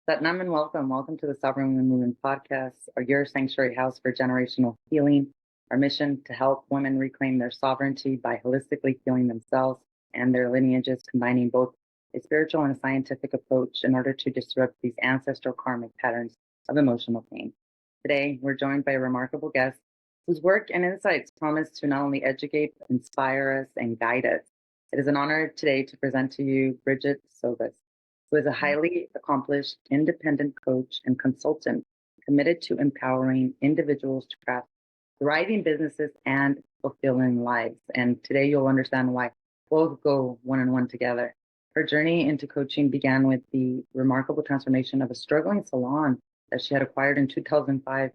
Satnam and welcome. Welcome to the Sovereign Women Movement podcast, or your sanctuary house for generational healing. Our mission to help women reclaim their sovereignty by holistically healing themselves and their lineages, combining both a spiritual and a scientific approach in order to disrupt these ancestral karmic patterns of emotional pain. Today, we're joined by a remarkable guest whose work and insights promise to not only educate, inspire us, and guide us. It is an honor today to present to you Brigette Sobus, who is a highly accomplished independent coach and consultant committed to empowering individuals to craft thriving businesses and fulfilling lives. And today you'll understand why both go one on one together. Her journey into coaching began with the remarkable transformation of a struggling salon that she had acquired in 2005,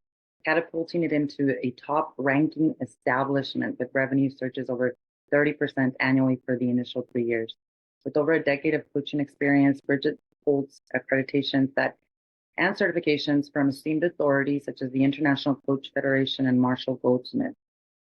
catapulting it into a top ranking establishment with revenue surges over 30% annually for the initial 3 years. With over a decade of coaching experience, Bridget holds accreditations and certifications from esteemed authorities such as the International Coach Federation and Marshall Goldsmith.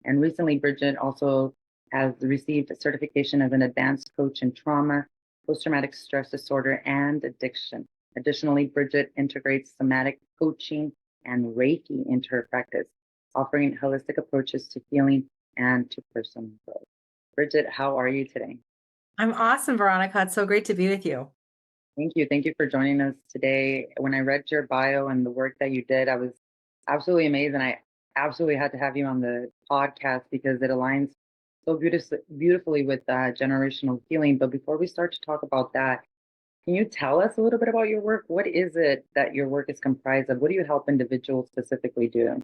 And recently, Bridget also has received a certification as an advanced coach in trauma, post-traumatic stress disorder, and addiction. Additionally, Bridget integrates somatic coaching and Reiki into her practice, offering holistic approaches to healing and to personal growth. Bridget, how are you today? I'm awesome, Veronica. It's so great to be with you. Thank you. Thank you for joining us today. When I read your bio and the work that you did, I was absolutely amazed. And I absolutely had to have you on the podcast because it aligns so beautifully with generational healing. But before we start to talk about that, can you tell us a little bit about your work? What is it that your work is comprised of? What do you help individuals specifically do?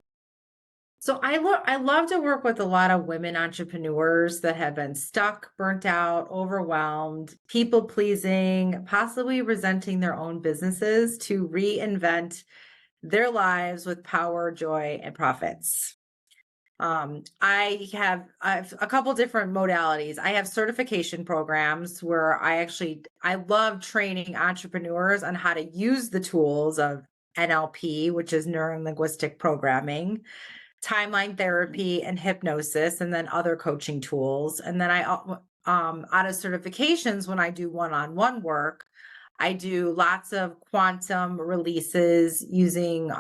So I love to work with a lot of women entrepreneurs that have been stuck, burnt out, overwhelmed, people pleasing, possibly resenting their own businesses to reinvent their lives with power, joy, and profits. I have a couple different modalities. I have certification programs where I love training entrepreneurs on how to use the tools of NLP, which is Neuro Linguistic Programming, timeline therapy, and hypnosis, and then other coaching tools. And then out of certifications, when I do one-on-one work, I do lots of quantum releases using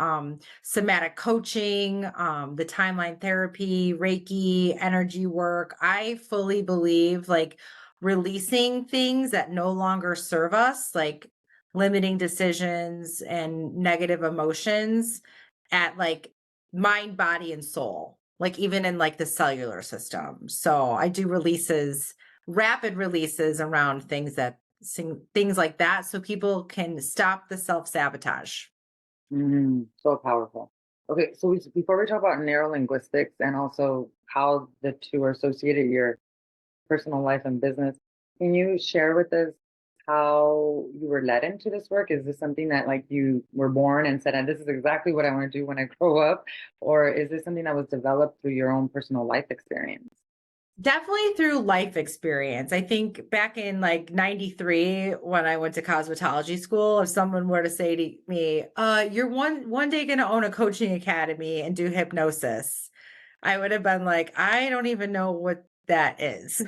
somatic coaching, the timeline therapy, Reiki, energy work. I fully believe like releasing things that no longer serve us, like limiting decisions and negative emotions at like mind, body, and soul, like even in like the cellular system. So I do releases, rapid releases around things like that so people can stop the self-sabotage. So powerful. Okay, so before we talk about neurolinguistics and also how the two are associated, your personal life and business, can you share with us how you were led into this work? Is this something that like you were born and said, and this is exactly what I want to do when I grow up? Or is this something that was developed through your own personal life experience? Definitely through life experience. I think back in like 93, when I went to cosmetology school, if someone were to say to me, you're one day going to own a coaching academy and do hypnosis, I would have been like, I don't even know what that is.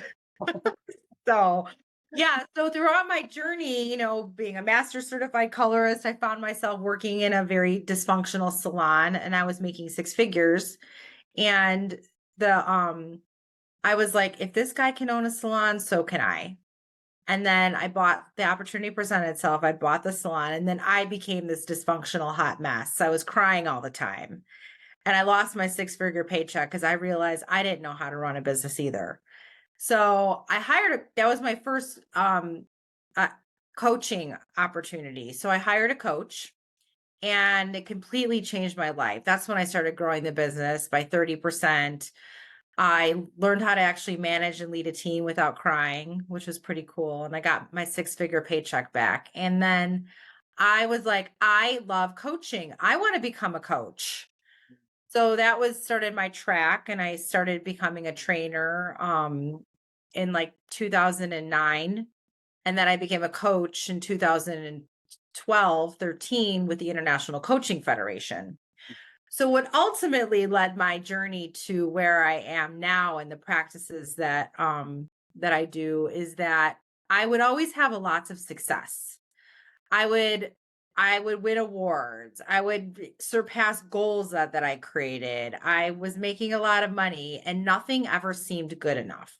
So yeah, so throughout my journey, being a master certified colorist, I found myself working in a very dysfunctional salon and I was making six figures. And I was like, if this guy can own a salon, so can I. And then the opportunity presented itself. I bought the salon and then I became this dysfunctional hot mess. I was crying all the time. And I lost my six-figure paycheck because I realized I didn't know how to run a business either. So that was my first coaching opportunity. So I hired a coach and it completely changed my life. That's when I started growing the business by 30%. I learned how to actually manage and lead a team without crying, which was pretty cool. And I got my six-figure paycheck back. And then I was like, I love coaching. I want to become a coach. So that started my track and I started becoming a trainer in like 2009. And then I became a coach in 2012, 13 with the International Coaching Federation. So what ultimately led my journey to where I am now and the practices that I do is that I would always have lots of success. I would I would win awards. I would surpass goals that I created. I was making a lot of money and nothing ever seemed good enough.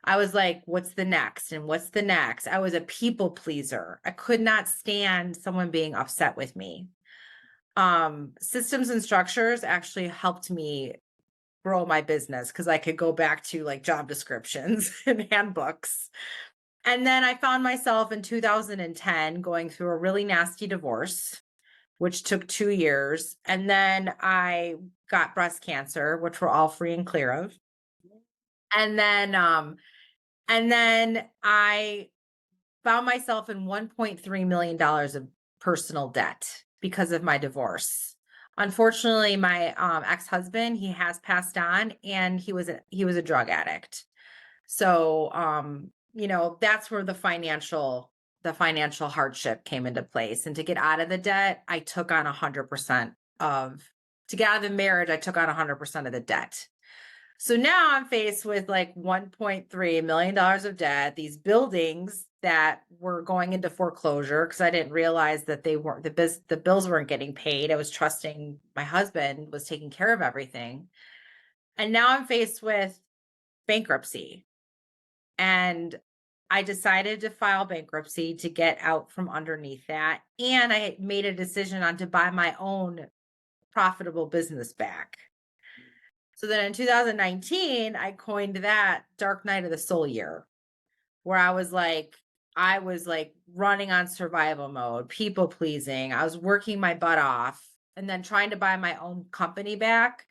I was like, what's the next? And what's the next? I was a people pleaser. I could not stand someone being upset with me. Systems and structures actually helped me grow my business because I could go back to like job descriptions and handbooks. And then I found myself in 2010 going through a really nasty divorce, which took 2 years. And then I got breast cancer, which we're all free and clear of. And then, I found myself in $1.3 million of personal debt because of my divorce. Unfortunately, my ex-husband, he has passed on and he was a drug addict. So, that's where the financial hardship came into place. And to get out of the debt, I took on 100% of to get out of the marriage, I took on 100% of the debt. So now I'm faced with like $1.3 million of debt, these buildings that were going into foreclosure because I didn't realize that they weren't the bills weren't getting paid. I was trusting my husband was taking care of everything. And now I'm faced with bankruptcy. And I decided to file bankruptcy to get out from underneath that. And I made a decision on to buy my own profitable business back. So then in 2019, I coined that Dark Night of the Soul year, where I was like running on survival mode, people pleasing. I was working my butt off and then trying to buy my own company back,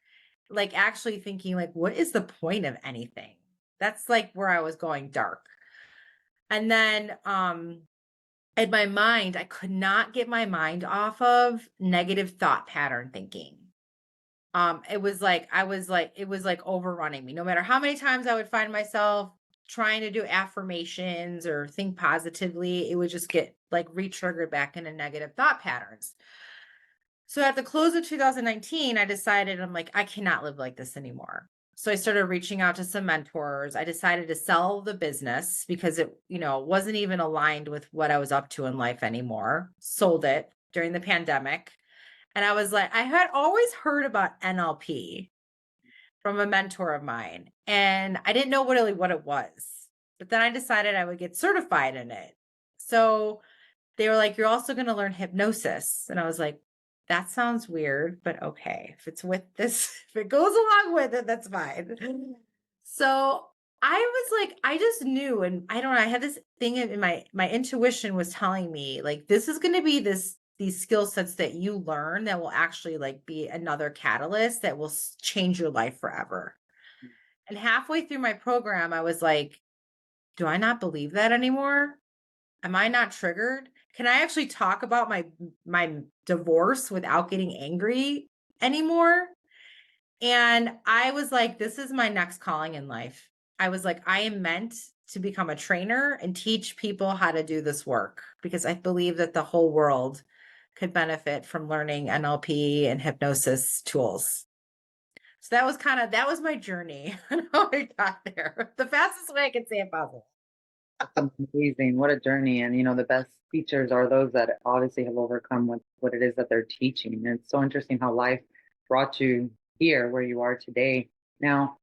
like actually thinking like, what is the point of anything? That's like where I was going dark. And then in my mind, I could not get my mind off of negative thought pattern thinking. It was like overrunning me. No matter how many times I would find myself trying to do affirmations or think positively, it would just get like re-triggered back into negative thought patterns. So at the close of 2019, I decided I'm like, I cannot live like this anymore. So I started reaching out to some mentors. I decided to sell the business because it wasn't even aligned with what I was up to in life anymore. Sold it during the pandemic. And I was like, I had always heard about NLP from a mentor of mine, and I didn't know what it was. But then I decided I would get certified in it. So they were like, you're also going to learn hypnosis. And I was like, that sounds weird, but okay. If it's with this, if it goes along with it, that's fine. So I was like, I just knew, and I don't know, I had this thing in my intuition was telling me like this is going to be these skill sets that you learn that will actually like be another catalyst that will change your life forever. And halfway through my program, I was like, do I not believe that anymore? Am I not triggered? Can I actually talk about my divorce without getting angry anymore? And I was like, this is my next calling in life. I was like, I am meant to become a trainer and teach people how to do this work because I believe that the whole world could benefit from learning NLP and hypnosis tools. So that was my journey and how I got there. The fastest way I can say it possible. Amazing. What a journey. And, the best teachers are those that obviously have overcome what it is that they're teaching. And it's so interesting how life brought you here where you are today. Now,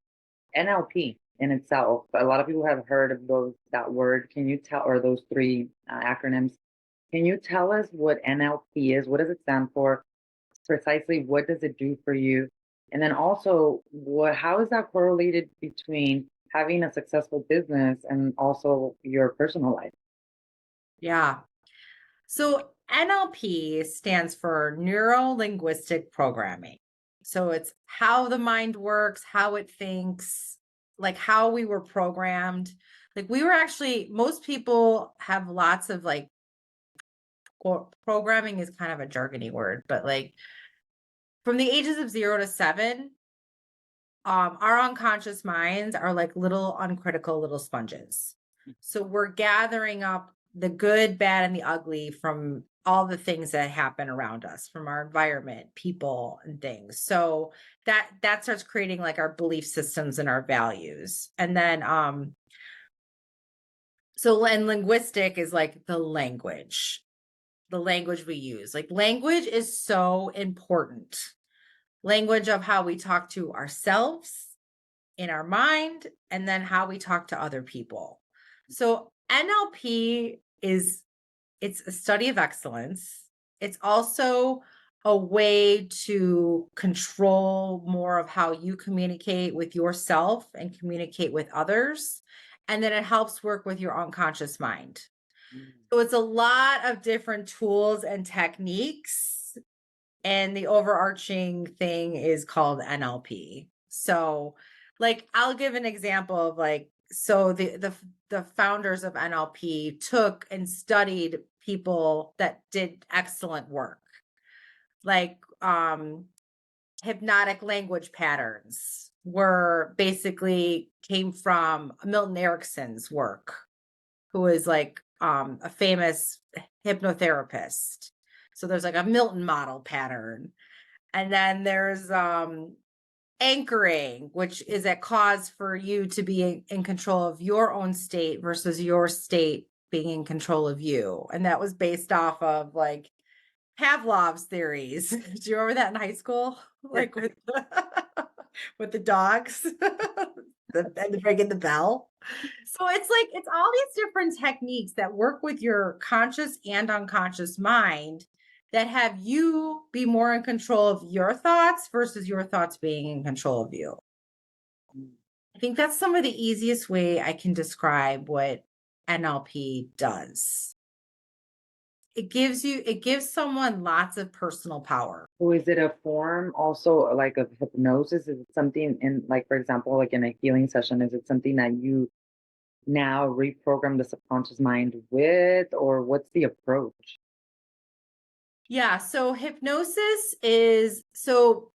NLP in itself, a lot of people have heard of that word. Can you tell, or those three acronyms? Can you tell us what NLP is? What does it stand for? Precisely, what does it do for you? And then also, how is that correlated between having a successful business and also your personal life? Yeah. So NLP stands for Neuro Linguistic Programming. So it's how the mind works, how it thinks, like how we were programmed. Like we were actually, most people have lots of like programming is kind of a jargony word, but like from the ages of 0 to 7, our unconscious minds are like little uncritical little sponges. So we're gathering up the good, bad, and the ugly from all the things that happen around us, from our environment, people, and things. So that starts creating like our belief systems and our values. And then and linguistic is like the language. the language we use. Like language is so important. Language of how we talk to ourselves in our mind, and then how we talk to other people. So NLP it's a study of excellence. It's also a way to control more of how you communicate with yourself and communicate with others. And then it helps work with your unconscious mind. So it's a lot of different tools and techniques. And the overarching thing is called NLP. So, like, I'll give an example of like, so the founders of NLP took and studied people that did excellent work, like hypnotic language patterns were basically came from Milton Erickson's work, who is like a famous hypnotherapist. So there's like a Milton model pattern. And then there's anchoring, which is a cause for you to be in control of your own state versus your state being in control of you. And that was based off of like Pavlov's theories. Do you remember that in high school? Like with with the dogs and ringing the bell. So it's like it's all these different techniques that work with your conscious and unconscious mind that have you be more in control of your thoughts versus your thoughts being in control of you. I think that's some of the easiest way I can describe what NLP does. It gives someone lots of personal power. So is it a form also like of hypnosis? Is it something in, like, for example, like in a healing session, is it something that you now reprogram the subconscious mind with, or what's the approach? Yeah, so hypnosis is so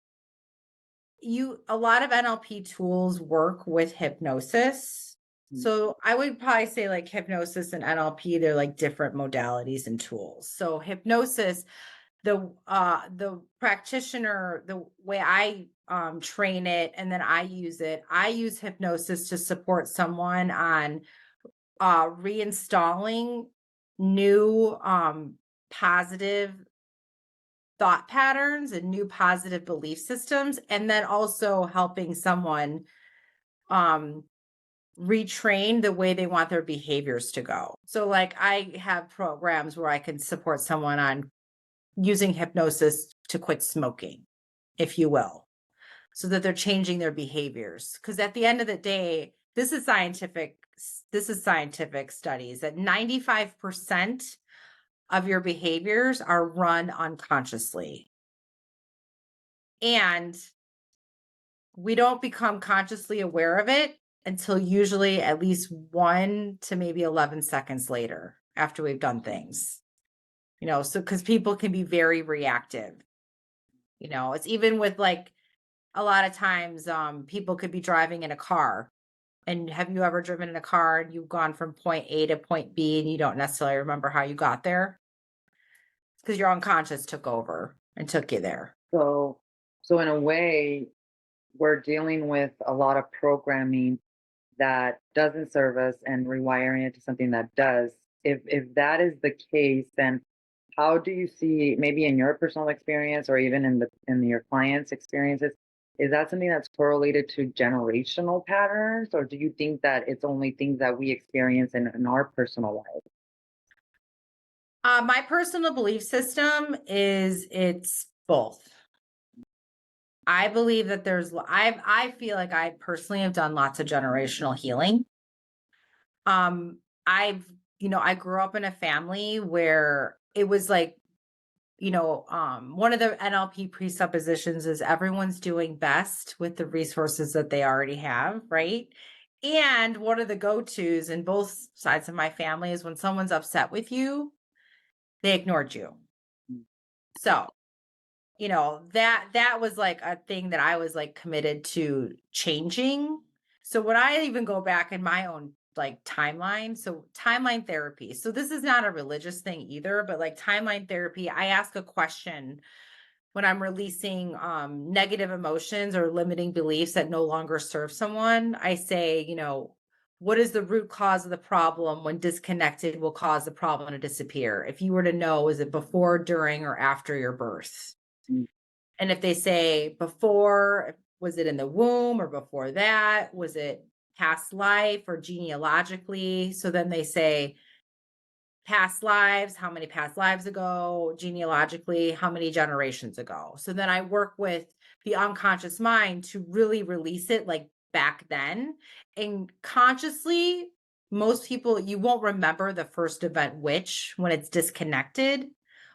a lot of NLP tools work with hypnosis. Mm. So I would probably say like hypnosis and NLP, they're like different modalities and tools. So hypnosis, the practitioner, the way I train it and then I use hypnosis to support someone on reinstalling new positive thought patterns and new positive belief systems, and then also helping someone um retrain the way they want their behaviors to go. So like I have programs where I can support someone on using hypnosis to quit smoking, if you will, so that they're changing their behaviors, because at the end of the day, this is scientific studies that 95% of your behaviors are run unconsciously. And we don't become consciously aware of it until usually at least 1 to maybe 11 seconds later after we've done things. So because people can be very reactive. It's even with like a lot of times people could be driving in a car. And have you ever driven in a car and you've gone from point A to point B and you don't necessarily remember how you got there? It's because your unconscious took over and took you there. So in a way, we're dealing with a lot of programming that doesn't serve us and rewiring it to something that does. If that is the case, then how do you see, maybe in your personal experience or even in your clients' experiences, is that something that's correlated to generational patterns, or do you think that it's only things that we experience in our personal lives? My personal belief system is it's both. I believe that I feel like I personally have done lots of generational healing. Um, I grew up in a family where it was like, one of the NLP presuppositions is everyone's doing best with the resources that they already have, right? And one of the go-tos in both sides of my family is when someone's upset with you, they ignored you. So, that was like a thing that I was like committed to changing. So when I even go back in my own like timeline, so timeline therapy. So this is not a religious thing either, but like timeline therapy, I ask a question when I'm releasing negative emotions or limiting beliefs that no longer serve someone. I say, what is the root cause of the problem when disconnected will cause the problem to disappear? If you were to know, is it before, during, or after your birth? Mm. And if they say before, was it in the womb or before that? Was it past life or genealogically? So then they say past lives, how many past lives ago, genealogically, how many generations ago. So then I work with the unconscious mind to really release it like back then. And consciously, most people, you won't remember the first event, which when it's disconnected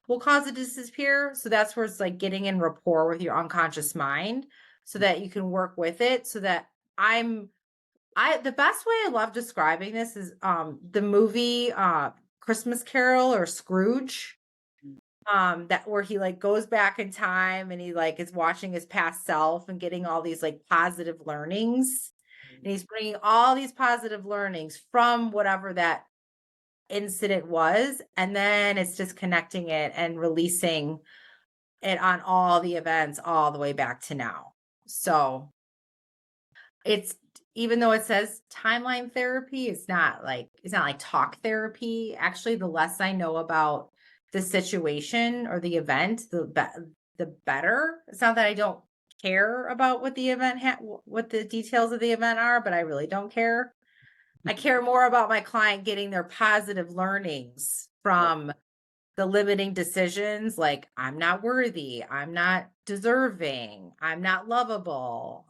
will cause it to disappear. So that's where it's like getting in rapport with your unconscious mind so that you can work with it so that the best way I love describing this is the movie Christmas Carol or Scrooge, that where he like goes back in time and he like is watching his past self and getting all these like positive learnings, and he's bringing all these positive learnings from whatever that incident was, and then it's just connecting it and releasing it on all the events all the way back to now. So it's, even though it says timeline therapy, it's not like talk therapy. Actually, the less I know about the situation or the event, the better. It's not that I don't care about what the event what the details of the event are, but I really don't care. I care more about my client getting their positive learnings from the limiting decisions, like I'm not worthy, I'm not deserving, I'm not lovable,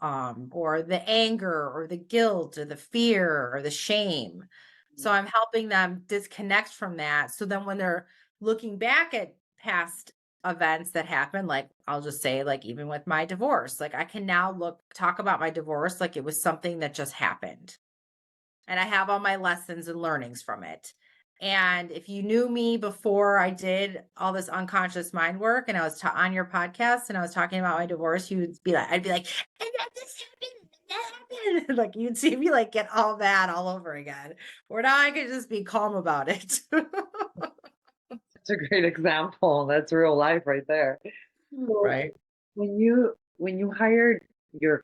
or the anger or the guilt or the fear or the shame. So I'm helping them disconnect from that. So then when they're looking back at past events that happened, like I'll just say, like even with my divorce, like I can now talk about my divorce like it was something that just happened. And I have all my lessons and learnings from it. And if you knew me before I did all this unconscious mind work and I was on your podcast and I was talking about my divorce, you would be like, I'd be like, and then this happened, and that happened. Like you'd see me like get all that all over again. Where now I could just be calm about it. That's a great example. That's real life right there. So Right. when you hired your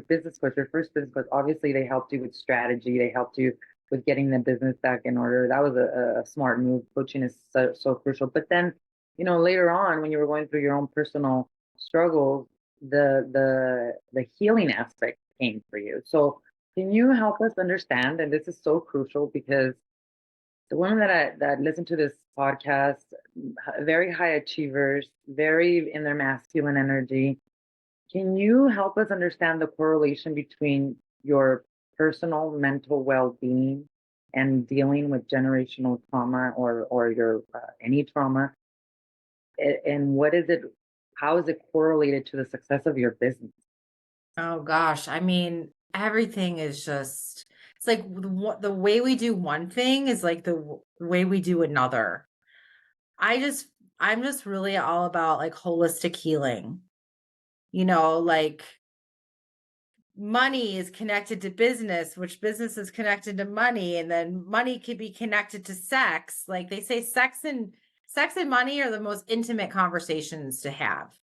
business coach, your first business coach, obviously they helped you with strategy. They helped you with getting the business back in order. That was a smart move. Coaching is so crucial. But then, later on when you were going through your own personal struggles, the healing aspect came for you. So can you help us understand? And this is so crucial because the women that listen to this podcast, very high achievers, very in their masculine energy. Can you help us understand the correlation between your personal mental well-being and dealing with generational trauma or your any trauma, and what is it? How is it correlated to the success of your business? Oh gosh. I mean, everything is just, it's like the way we do one thing is like the way we do another. I just I'm just really all about like holistic healing. Like money is connected to business, which business is connected to money, and then money can be connected to sex. Like they say sex and money are the most intimate conversations to have.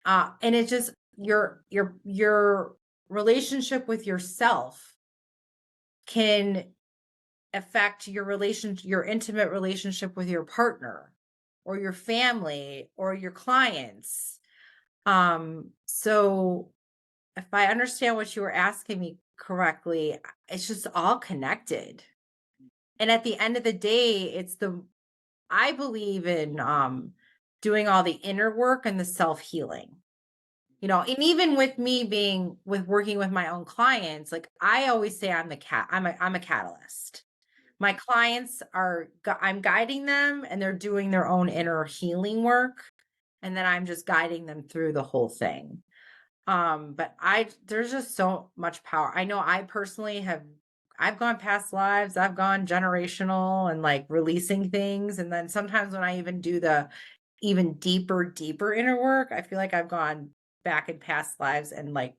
And it's just your relationship with yourself can affect your intimate relationship with your partner or your family or your clients. So if I understand what you were asking me correctly, it's just all connected. And at the end of the day, I believe in doing all the inner work and the self-healing. And even with me being with working with my own clients, like I always say I'm a catalyst. My clients I'm guiding them and they're doing their own inner healing work. And then I'm just guiding them through the whole thing. But there's just so much power. I know I personally I've gone past lives, I've gone generational and like releasing things. And then sometimes when I even do the even deeper inner work, I feel like I've gone back in past lives and like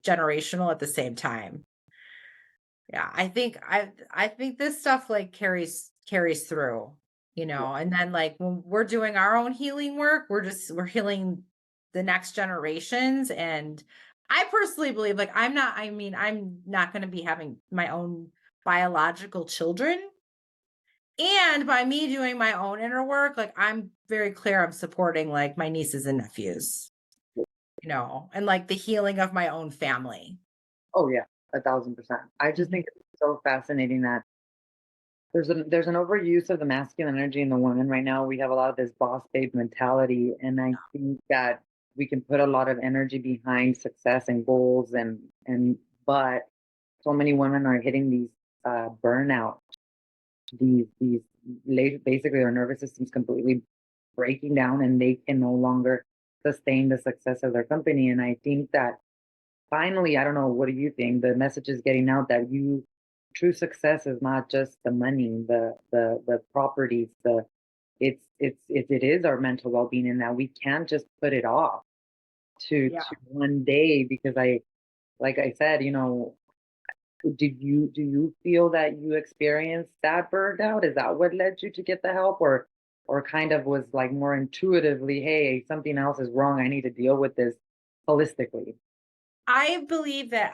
generational at the same time. Yeah, I think this stuff like carries through, Yeah. and then like when we're doing our own healing work, we're healing the next generations. And I personally believe like I'm not going to be having my own biological children. And by me doing my own inner work, like I'm very clear I'm supporting like my nieces and nephews, and like the healing of my own family. Oh yeah, 1,000%. I just Mhm. think it's so fascinating that there's an overuse of the masculine energy in the women right now. We have a lot of this boss babe mentality, and I think that we can put a lot of energy behind success and goals, and but so many women are hitting these burnout, these basically their nervous system's completely breaking down, and they can no longer sustain the success of their company. And I think that finally, I don't know, what do you think? The message is getting out that true success is not just the money, the properties, it is our mental well being, and that we can't just put it off Yeah. to one day. Because like I said, do you feel that you experienced that burnout? Is that what led you to get the help, or kind of was like more intuitively, hey, something else is wrong, I need to deal with this holistically? I believe that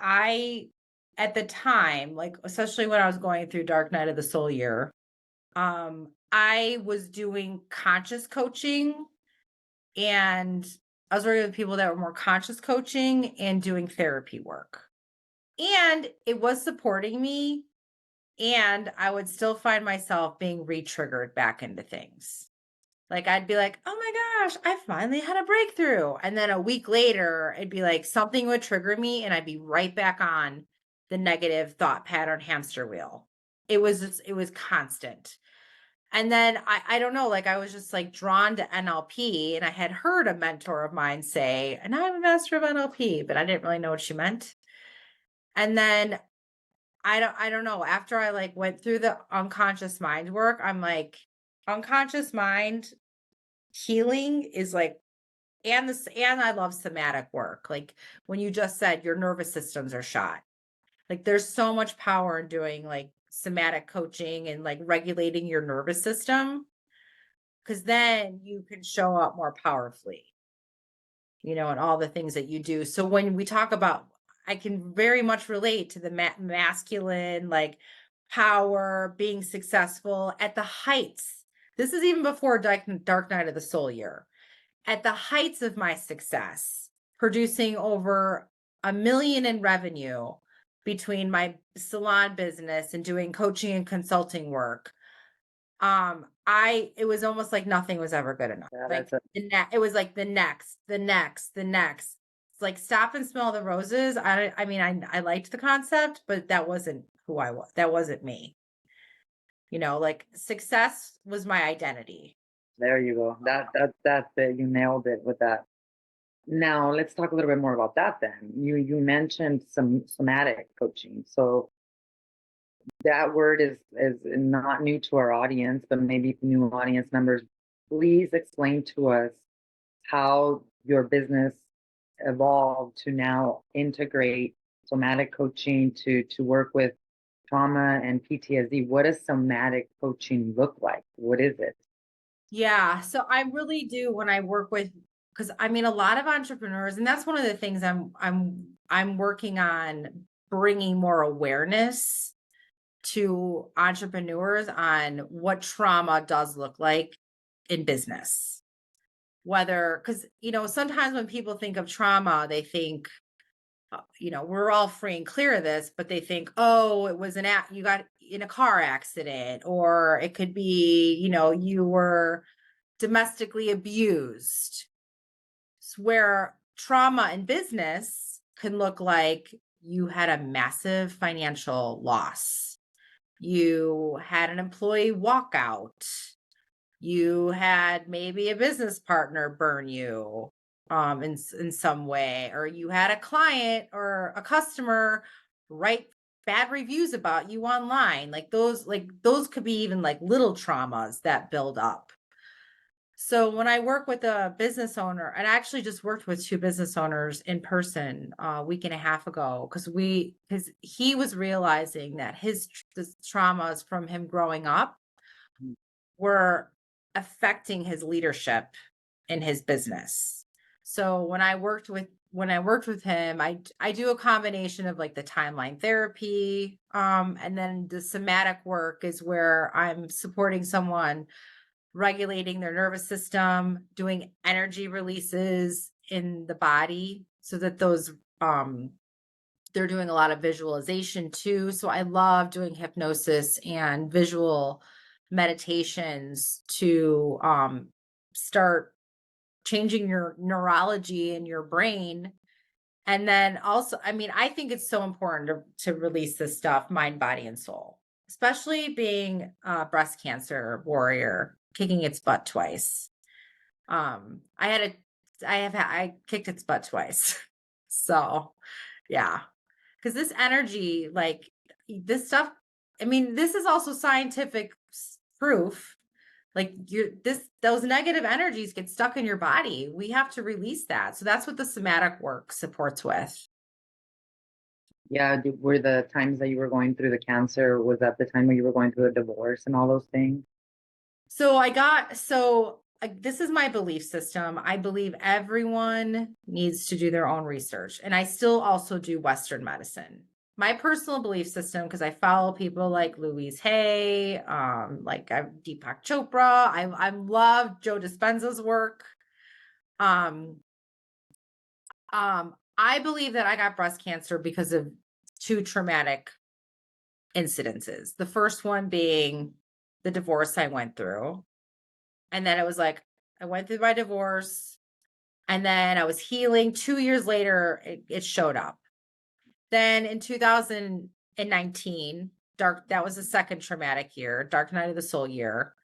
at the time, like especially when I was going through Dark Night of the Soul year, I was doing conscious coaching, and I was working with people that were more conscious coaching and doing therapy work. And it was supporting me, and I would still find myself being re-triggered back into things. Like I'd be like, "Oh my gosh, I finally had a breakthrough." And then a week later, it'd be like something would trigger me and I'd be right back on the negative thought pattern hamster wheel. It was constant. And then I don't know, like I was just like drawn to NLP, and I had heard a mentor of mine say, and I'm a master of NLP, but I didn't really know what she meant. And then I don't know, after I like went through the unconscious mind work, I'm like, unconscious mind healing is like, and I love somatic work. Like when you just said your nervous systems are shot. Like there's so much power in doing like somatic coaching and like regulating your nervous system, because then you can show up more powerfully, and all the things that you do. So when we talk about, I can very much relate to the masculine, like power, being successful at the heights. This is even before Dark Night of the Soul year. At the heights of my success, producing over 1 million in revenue between my salon business and doing coaching and consulting work. It was almost like nothing was ever good enough. Yeah, Like that's a it was like the next. It's like stop and smell the roses. I mean, I liked the concept, but that wasn't who I was. That wasn't me. Like success was my identity. There you go. That's it. You nailed it with that. Now let's talk a little bit more about that then. You mentioned some somatic coaching. So that word is not new to our audience, but maybe new audience members. Please explain to us how your business evolved to now integrate somatic coaching to work with trauma and PTSD. What does somatic coaching look like? What is it? Yeah, so I really do when I work with, because I mean a lot of entrepreneurs, and that's one of the things I'm working on, bringing more awareness to entrepreneurs on what trauma does look like in business. Whether, because sometimes when people think of trauma, they think, we're all free and clear of this, but they think, oh, it was you got in a car accident, or it could be, you were domestically abused. Where trauma in business can look like you had a massive financial loss, you had an employee walk out, you had maybe a business partner burn you in some way, or you had a client or a customer write bad reviews about you online. Like those could be even like little traumas that build up. So when I work with a business owner, and I actually just worked with two business owners in person a week and a half ago, because he was realizing that the traumas from him growing up were affecting his leadership in his business. So when I worked with him, I do a combination of like the timeline therapy, and then the somatic work is where I'm supporting someone regulating their nervous system, doing energy releases in the body so that those they're doing a lot of visualization too. So I love doing hypnosis and visual meditations to start changing your neurology in your brain. And then also, I mean, I think it's so important to release this stuff, mind, body, and soul, especially being a breast cancer warrior, kicking its butt twice. I kicked its butt twice. So yeah, because this energy, like this stuff, I mean, this is also scientific proof. Like those negative energies get stuck in your body. We have to release that. So that's what the somatic work supports with. Yeah, were the times that you were going through the cancer, was that the time when you were going through a divorce and all those things? This is my belief system. I believe everyone needs to do their own research. And I still also do Western medicine. My personal belief system, because I follow people like Louise Hay, like Deepak Chopra. I love Joe Dispenza's work. I believe that I got breast cancer because of two traumatic incidences. The first one being the divorce I went through. And then it was like, I went through my divorce and then I was healing. 2 years later, it showed up. Then in 2019, that was the second traumatic year, dark night of the soul year.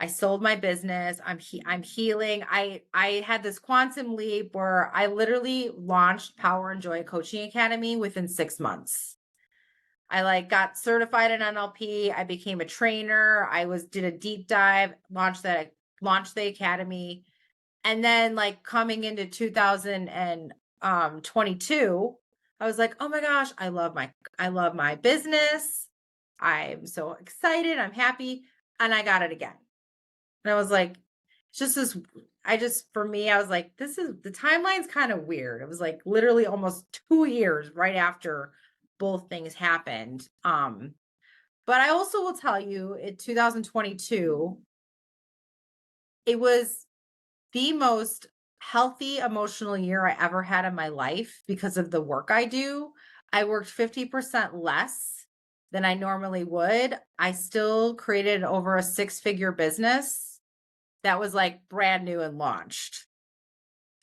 I sold my business. I'm healing. I had this quantum leap where I literally launched Power and Joy Coaching Academy within 6 months. I like got certified in NLP. I became a trainer. Did a deep dive, launched the academy. And then like coming into 2022, I was like, "Oh my gosh, I love my business. I'm so excited. I'm happy." And I got it again. And I was like, it's just this, for me, I was like, the timeline's kind of weird. It was like literally almost 2 years right after both things happened. But I also will tell you in 2022, it was the most healthy emotional year I ever had in my life because of the work I do. I worked 50% less than I normally would. I still created over a 6-figure business that was like brand new and launched.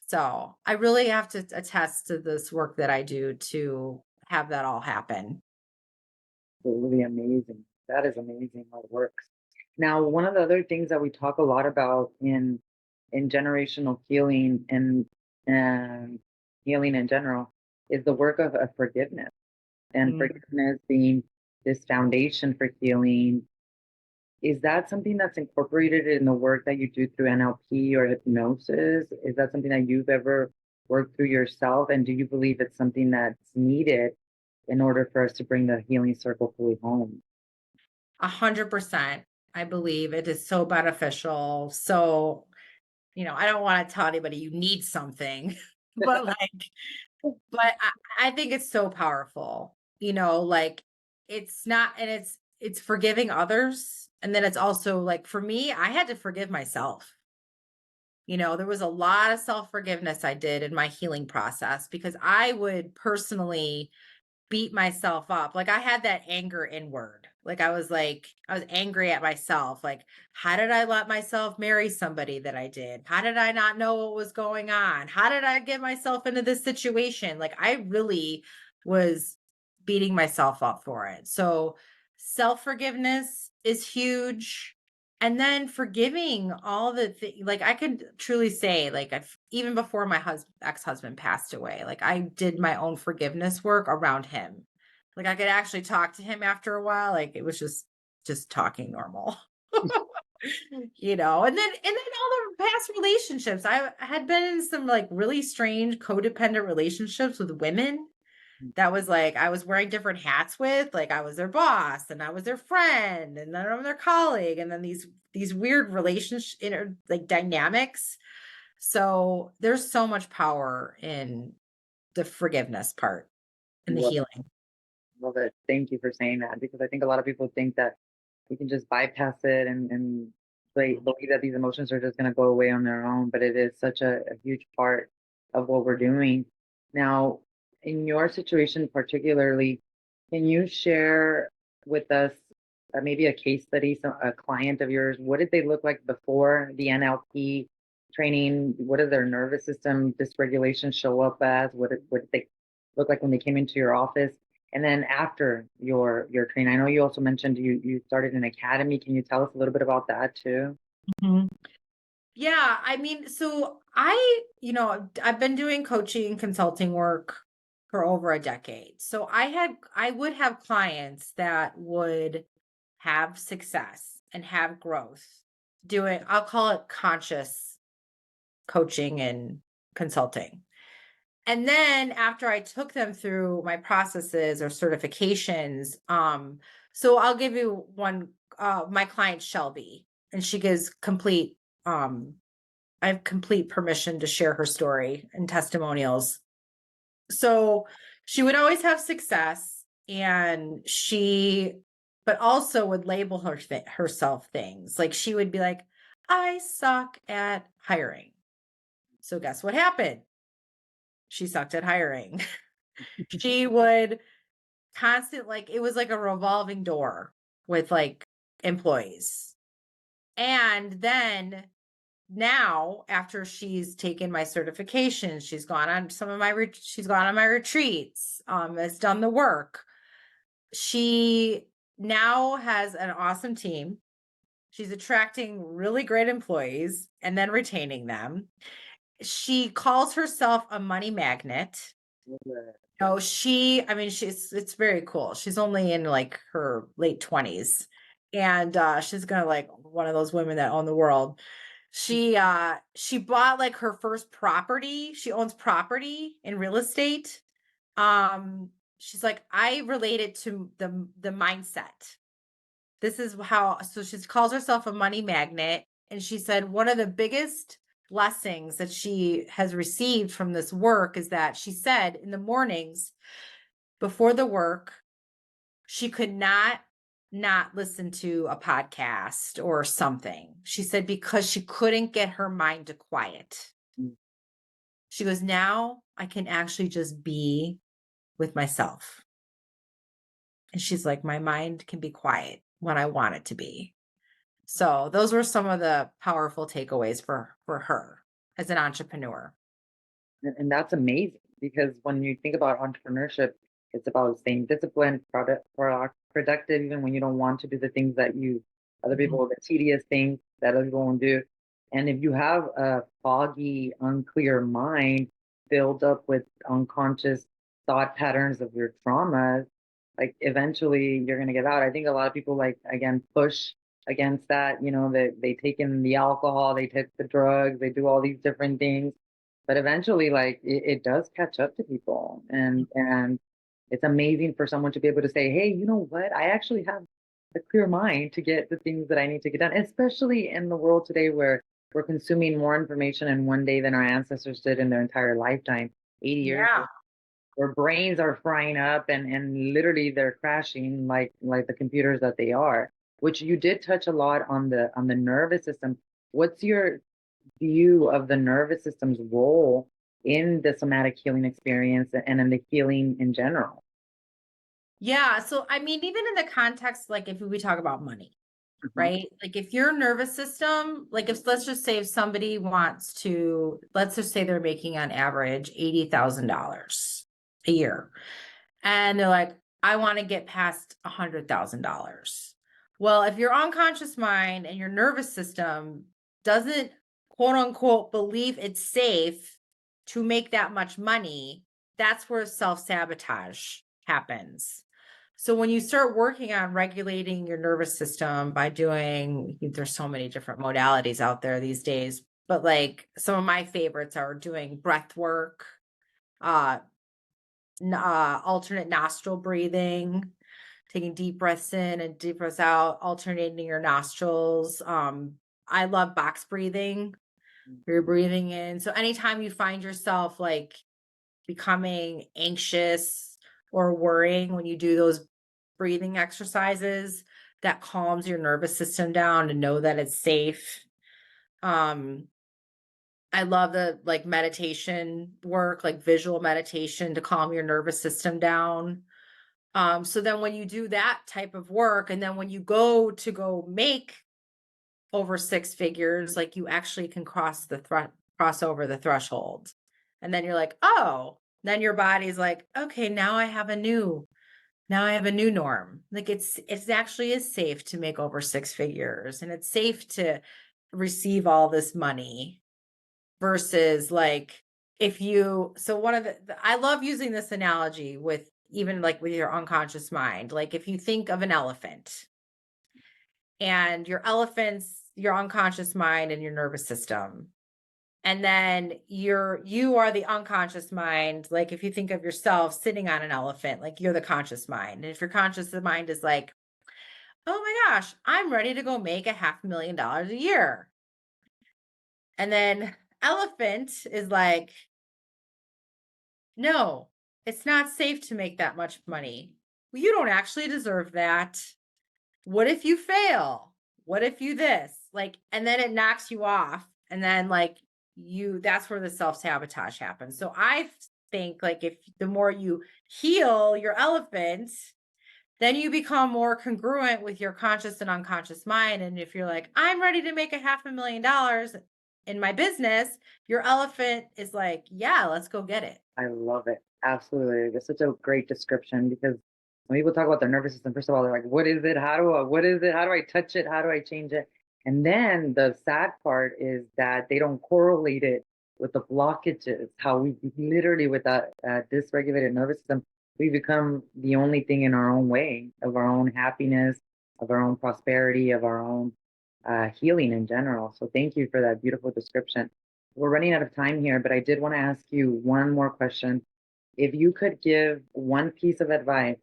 So I really have to attest to this work that I do to have that all happen. Really amazing. That is amazing how it works. Now, one of the other things that we talk a lot about in generational healing and healing in general is the work of forgiveness, and Mm. forgiveness being this foundation for healing. Is that something that's incorporated in the work that you do through NLP or hypnosis? Is that something that you've ever worked through yourself? And do you believe it's something that's needed in order for us to bring the healing circle fully home? 100%. I believe it is so beneficial. So, I don't want to tell anybody you need something, but I think it's so powerful, like it's not, and it's forgiving others. And then it's also like, for me, I had to forgive myself. There was a lot of self-forgiveness I did in my healing process because I would personally beat myself up. Like I had that anger inward. I was angry at myself. Like, how did I let myself marry somebody that I did? How did I not know what was going on? How did I get myself into this situation? Like I really was beating myself up for it. So self-forgiveness is huge. And then forgiving all the things, like I could truly say, like even before my ex-husband passed away, like I did my own forgiveness work around him. Like I could actually talk to him after a while. Like it was just talking normal. And then all the past relationships. I had been in some like really strange codependent relationships with women that was like I was wearing different hats with, like I was their boss and I was their friend and then I'm their colleague, and then these weird relationship like dynamics. So there's so much power in the forgiveness part and the Love, healing. love it. Thank you for saying that, because I think a lot of people think that you can just bypass it and they believe that these emotions are just going to go away on their own. But it is such a huge part of what we're doing. Now, in your situation particularly, can you share with us maybe a case study, a client of yours? What did they look like before the NLP training? What did their nervous system dysregulation show up as? What did they look like when they came into your office? And then after your training, I know you also mentioned you started an academy. Can you tell us a little bit about that too? Mhm. Yeah, I mean, so I've been doing coaching consulting work for over a decade. So I would have clients that would have success and have growth doing, I'll call it conscious coaching and consulting. And then after I took them through my processes or certifications, so I'll give you one, my client Shelby, and she gives um, I have complete permission to share her story and testimonials. So she would always have success, and but also would label herself things. Like she would be like, I suck at hiring. So guess what happened? She sucked at hiring. She would like, it was like a revolving door with like employees. And then now, after she's taken my certification, she's gone on she's gone on my retreats, has done the work. She now has an awesome team. She's attracting really great employees and then retaining them. She calls herself a money magnet. No, I mean, it's very cool. She's only in like her late 20s, and she's gonna like one of those women that own the world. She bought like her first property. She owns property in real estate. She's like, I relate it to the mindset. This is how, so she calls herself a money magnet. And she said one of the biggest blessings that she has received from this work is that she said in the mornings before the work, she could not listen to a podcast or something. She said because she couldn't get her mind to quiet. Mm. She goes, now I can actually just be with myself. And she's like, my mind can be quiet when I want it to be. So those were some of the powerful takeaways for her as an entrepreneur. And that's amazing, because when you think about entrepreneurship, it's about staying disciplined, productive, even when you don't want to do the things that other Mhm. people, the tedious things that other people won't do. And if you have a foggy, unclear mind filled up with unconscious thought patterns of your traumas, like eventually you're going to get out. I think a lot of people, like, again, push against that. They take in the alcohol, they take the drugs, they do all these different things, but eventually, like, it does catch up to people. And it's amazing for someone to be able to say, hey, you know what, I actually have a clear mind to get the things that I need to get done, especially in the world today where we're consuming more information in one day than our ancestors did in their entire lifetime, 80 years Yeah. ago. Their brains are frying up, and literally they're crashing like the computers that they are. Which you did touch a lot on the nervous system. What's your view of the nervous system's role in the somatic healing experience and in the healing in general? Yeah. So, I mean, even in the context, like if we talk about money, Mhm. right? Like if your nervous system, like if let's just say if somebody wants to, let's just say they're making on average $80,000 a year. And they're like, I want to get past $100,000. Well, if your unconscious mind and your nervous system doesn't quote unquote believe it's safe to make that much money, that's where self-sabotage happens. So when you start working on regulating your nervous system by there's so many different modalities out there these days, but like some of my favorites are doing breath work, uh, alternate nostril breathing, taking deep breaths in and deep breaths out, alternating your nostrils. I love box breathing. You're breathing in. So anytime you find yourself like becoming anxious or worrying when you do those breathing exercises, that calms your nervous system down to know that it's safe. Um, I love the like meditation work, like visual meditation to calm your nervous system down. So then when you do that type of work, and then when you go make over six figures, like you actually can cross over the threshold. And then you're like, oh, then your body's like, okay, now I have a new norm. Like it's actually is safe to make over six figures, and it's safe to receive all this money versus like if you so one of I love using this analogy with even like with your unconscious mind. Like if you think of an elephant and your unconscious mind and your nervous system. And then you are the unconscious mind. Like if you think of yourself sitting on an elephant, like you're the conscious mind. And if your conscious mind is like, oh my gosh, I'm ready to go make $500,000 a year. And then elephant is like, no, it's not safe to make that much money. Well, you don't actually deserve that. What if you fail? What if you this? Like, and then it knocks you off. And then like that's where the self-sabotage happens. So I think like if the more you heal your elephant, then you become more congruent with your conscious and unconscious mind. And if you're like, I'm ready to make $500,000 in my business, your elephant is like, yeah, let's go get it. I love it. Absolutely. That's such a great description because when people talk about their nervous system, first of all, they're like, what is it? What is it? How do I touch it? How do I change it? And then the sad part is that they don't correlate it with the blockages, how we literally, with that dysregulated nervous system, we become the only thing in our own way of our own happiness, of our own prosperity, of our own healing in general. So thank you for that beautiful description. We're running out of time here, but I did want to ask you one more question. If you could give one piece of advice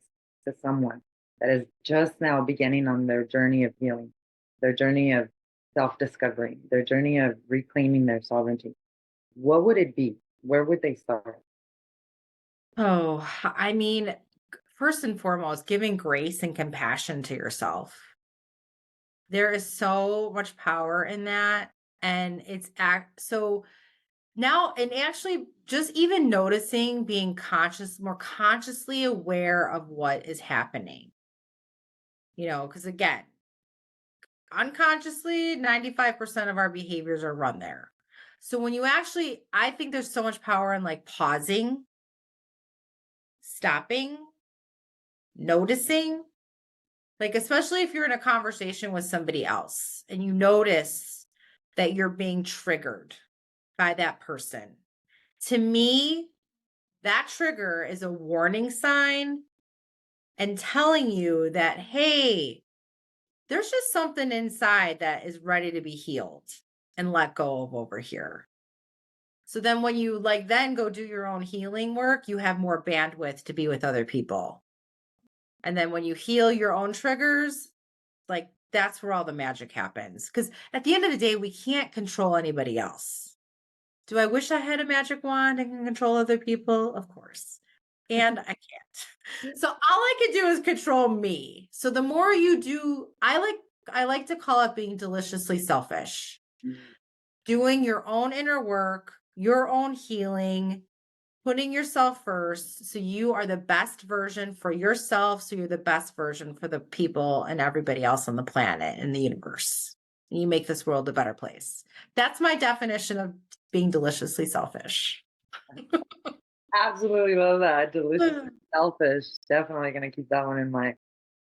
to someone that is just now beginning on their journey of healing, their journey of self discovery, their journey of reclaiming their sovereignty, what would it be? Where would they start? Oh, I mean, first and foremost, giving grace and compassion to yourself. There is so much power in that. And so now, and actually just even noticing, being more consciously aware of what is happening, because again, unconsciously, 95% of our behaviors are run there. So when I think there's so much power in like pausing, stopping, noticing, like, especially if you're in a conversation with somebody else and you notice that you're being triggered by that person. To me, that trigger is a warning sign and telling you that, hey, there's just something inside that is ready to be healed and let go of over here. So then when you then go do your own healing work, you have more bandwidth to be with other people. And then when you heal your own triggers, that's where all the magic happens. Because at the end of the day, we can't control anybody else. Do I wish I had a magic wand and can control other people? Of course. And I can't. So all I can do is control me. So the more you do, I like to call it being deliciously selfish. Doing your own inner work, your own healing, putting yourself first so you are the best version for yourself, so you're the best version for the people and everybody else on the planet and the universe. And you make this world a better place. That's my definition of being deliciously selfish. Absolutely love that. Delicious, selfish. Definitely going to keep that one in my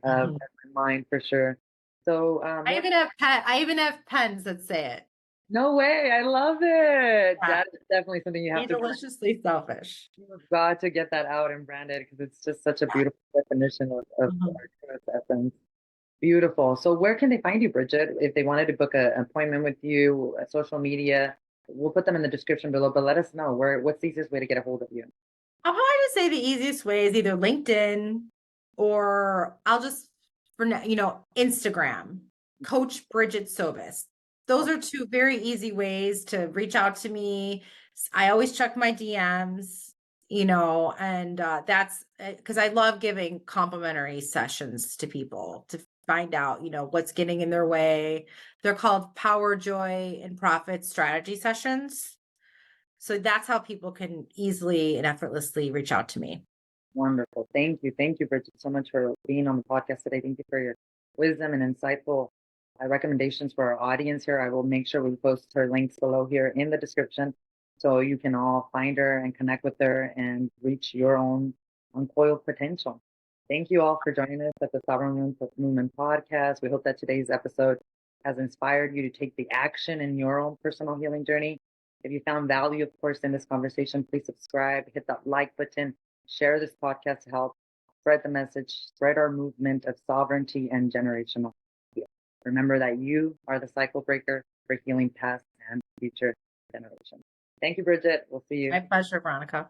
Mhm. mind for sure. So, I even have pens that say it. no way. I love it. Yeah. That is definitely something you Be have to deliciously selfish. You've got to get that out and brand it because it's just such a beautiful definition of Mhm. our truest essence. Beautiful. So where can they find you, Bridget? If they wanted to book an appointment with you, social media, we'll put them in the description below, but let us know what's the easiest way to get a hold of you. I'll probably just say the easiest way is either LinkedIn or I'll just, for now, Instagram, Coach Brigette Sobus. those are two very easy ways to reach out to me. I always check my DMs, and that's because I love giving complimentary sessions to people to find out, what's getting in their way. They're called Power, Joy, and Profit Strategy Sessions. So that's how people can easily and effortlessly reach out to me. Wonderful. Thank you. Thank you, Bridget, so much for being on the podcast today. Thank you for your wisdom and insightful recommendations for our audience here. I will make sure we post her links below here in the description so you can all find her and connect with her and reach your own uncoiled potential. Thank you all for joining us at the Sovereign Movement podcast. We hope that today's episode has inspired you to take the action in your own personal healing journey. If you found value, of course, in this conversation, please subscribe, hit that like button, share this podcast to help spread the message, spread our movement of sovereignty and generational healing. Remember that you are the cycle breaker for healing past and future generations. Thank you, Bridget. We'll see you. My pleasure, Veronica.